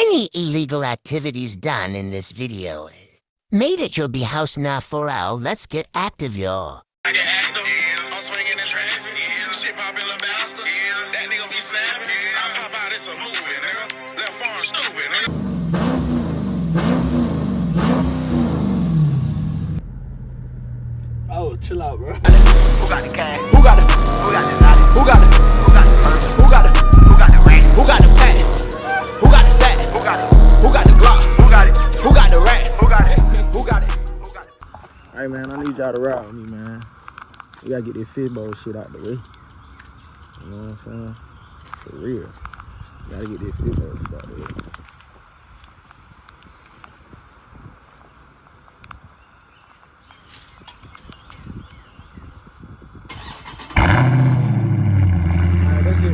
Any illegal activities done in this video made at your behouse now for all. Let's get active, y'all. I get active, I'm swinging in traffic, shit poppin' little bastard, that nigga be snapping, I pop out, it's a movie, nigga, left farm stupid, nigga. Oh, chill out, bro. Who got the cash? Who got the knowledge? Who got the purse? Who got the rank? Who got the patent? Who got the satin? Who got the Glock? Who got it? Who got the rat? Who got it? Who got it? Hey man, I need y'all to ride with me, man. We gotta get this fishbowl shit out the way. You know what I'm saying? For real. Gotta get this fishbowl shit out the way.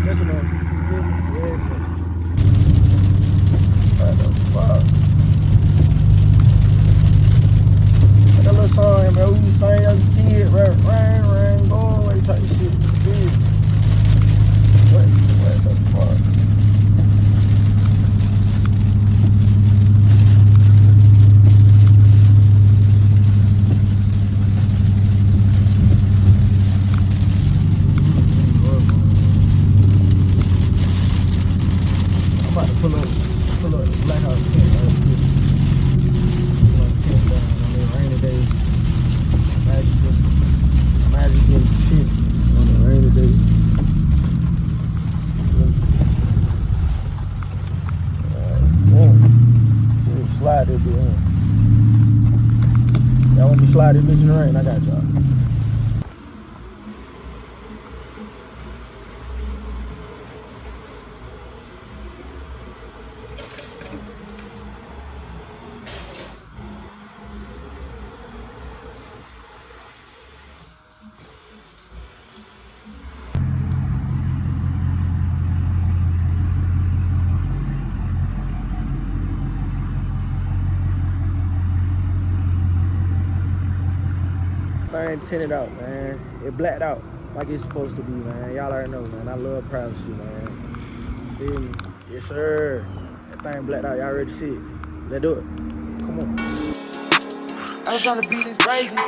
That's enough. Yeah, shit. What the fuck? That little song, man, we was saying as a kid, right? Rain, go away, type of shit. Dude. What the fuck? I'm about to pull up the Black House tent right here. Pull up the tent down on a rainy day. Imagine getting tent on a rainy day. Slide that bitch in. Y'all want me to slide this bitch in the rain? I got y'all. Thing tinted out, man. It blacked out like it's supposed to be, man. Y'all already know, man. I love privacy, man. You feel me? Yes, sir. That thing blacked out. Y'all ready to see it? Let's do it. Come on. I was trying to beat this crazy. Yeah.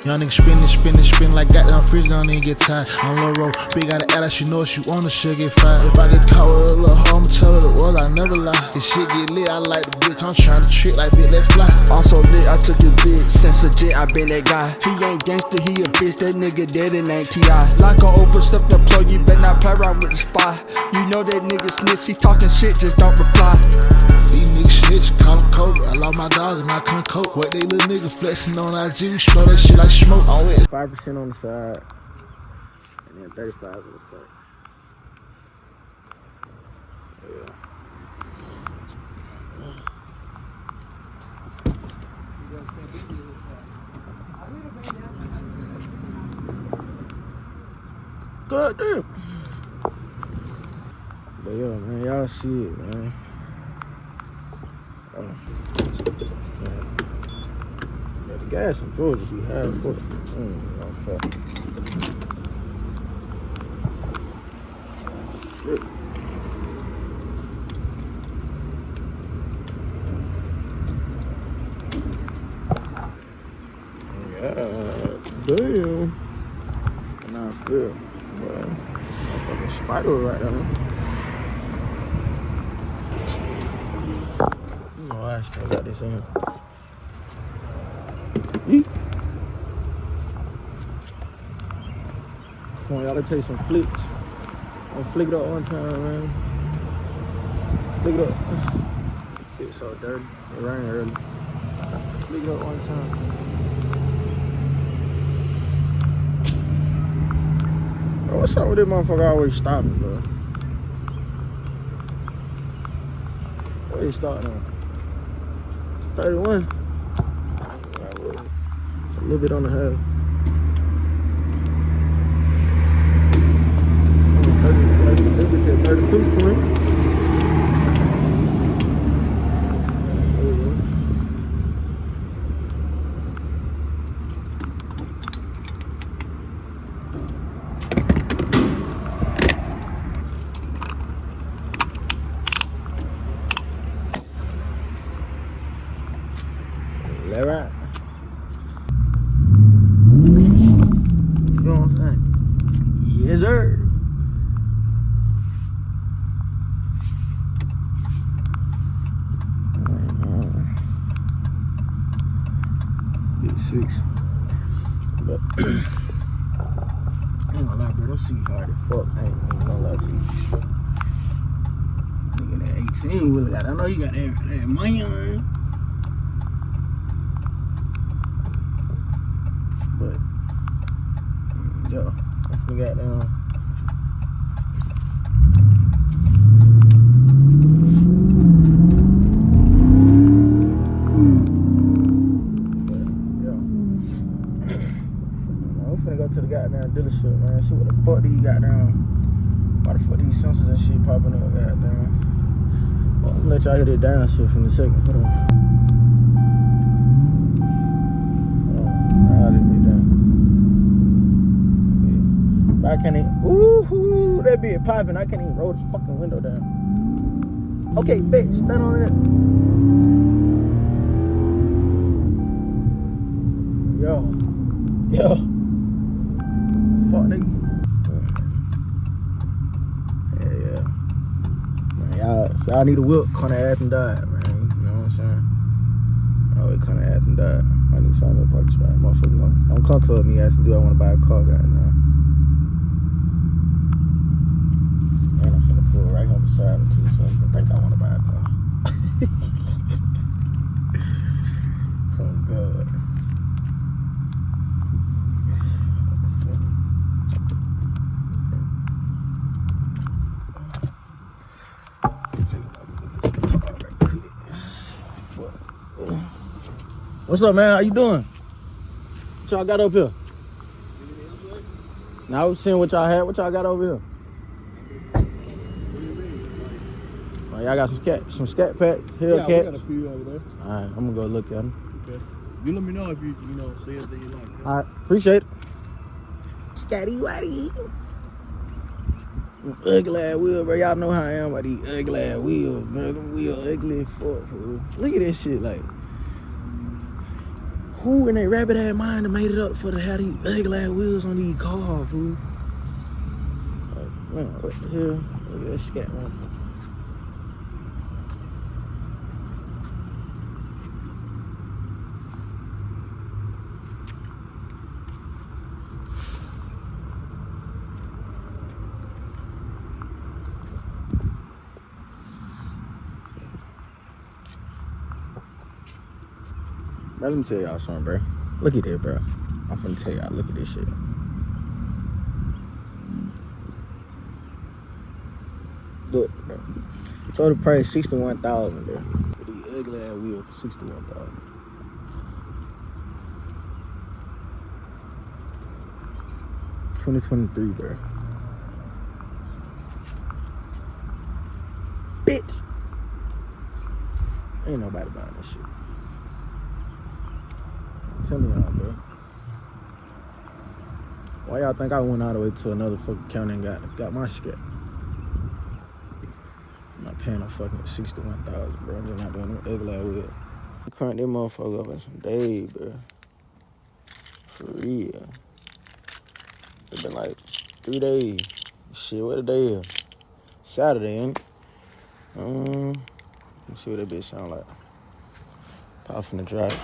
Y'all niggas spinning like that now. Young nigga spin like goddamn fridge, don't even get tired. I'm low roll, big got an ass like she know she wanna, she'll get fired. If I get caught with a little hoe, I'ma tell her the world I never lie. This shit get lit, I like the bitch, I'm trying to trick like bitch, let's fly. Also lit, I took his bitch, since legit, I been that guy. He ain't gangster, he a bitch, that nigga dead and ain't T.I. Like an overstep the plug, you better not play around with the spy. You know that nigga snitch, he talking shit, just don't reply. These niggas snitch, call them Kobe. I lost my dog and I couldn't cope. What they little nigga flexing on IG, we smell that shit like smoke. Always 5% on the side, and then 35 on the front. Yeah. God damn. But yo, man, y'all see it, man. Yeah, the gas in Georgia be high for it. Okay. Shit. God damn. Nah, I feel. Well, fucking spider right there. You know I still got this in. Yeet. Come on, y'all, let's take some flicks. I'll flick it up one time, man. Flick it up. It's so dirty. It rained early. Flick it up one time. Bro, what's up with this motherfucker always stopping, bro? What are you starting on? 31. A little bit on the head. 32, 20. But I ain't gonna lie, bro. Them seats hard as fuck. I ain't gonna lie to you. Nigga, that 18 wheeler got. I know you got that money on. But yo, I forgot down. To the goddamn dealership, man. See what the fuck these goddamn, why the fuck these sensors and shit popping up, goddamn. Well, I'm gonna let y'all hear that down shit in a second. Hold on. Alright, that bit down. Yeah. But I can't even, ooh, that bit popping. I can't even roll this fucking window down. Okay, bitch, stand on it. Yo. Fuck, nigga. Yeah. Man, y'all need a whip. Kinda ass and died, man. You know what I'm saying? I always kinda ass and died. I need to find me a parking spot. Motherfucker, don't come to me asking, do I want to buy a car, goddamn. And I'm finna pull right here beside him, too, so he can think I want to buy a car. Oh, God. What's up, man? How you doing? What y'all got up here? Now I was seeing what y'all had. What y'all got over here? Oh, y'all got some scat packs, Hellcats? Yeah, we got a few over there. All right, I'm gonna go look at them. Okay. You let me know if you see anything you like. Okay? All right, appreciate it. Scatty Waddy. Ugly ass wheels, bro. Y'all know how I am about these ugly ass wheels, bro. Them wheels ugly as fuck, fool. Look at this shit, like. Who in their rabbit ass mind made it up for to have these ugly ass wheels on these cars, fool? Like, man, what the hell? Look at that scat one. Bro, let me tell y'all something, bro. Look at that, bro. I'm finna tell y'all, look at this shit. Look, bro. Total price $61,000, bro. For these ugly ass wheels, $61,000. $2023, bro. Bitch. Ain't nobody buying this shit. I'm telling y'all, bro. Why y'all think I went all the way to another fucking county and got my shit? I'm not paying no fucking $61,000, bro. I'm just not doing no ugly ass wheel. I'm cranking this motherfucker up in some days, bro. For real. It's been like 3 days. Shit, what a day is? Saturday, ain't it? Let me see what that bitch sound like. Pop from the drive.